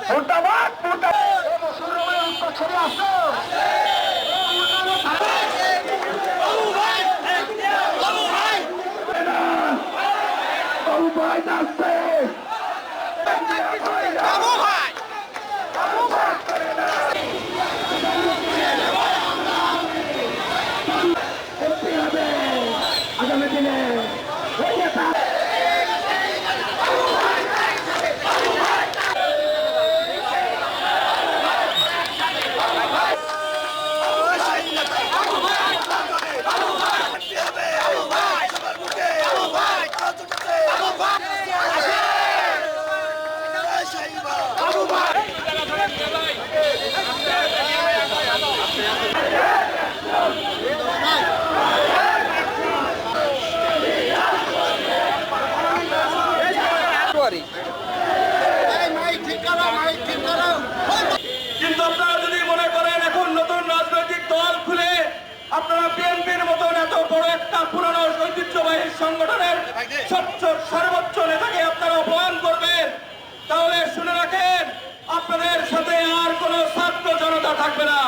মুর্দাবাদ মুর্দাবাদ মুসলমানের উত্তর ছেড়ে আসো ভাই আসছে আগামী দিনে কিন্তু আপনারা যদি মনে করেন এখন নতুন রাজনৈতিক দল খুলে আপনারা বিএনপির মতন এত বড় একটা পুরনো ঐতিহ্যবাহী সংগঠনের সর্বোচ্চ নেতাকে আপনারা অপমান করবেন, তাহলে শুনে রাখেন আপনাদের সাথে আর কোন ছাত্র জনতা থাকবে না।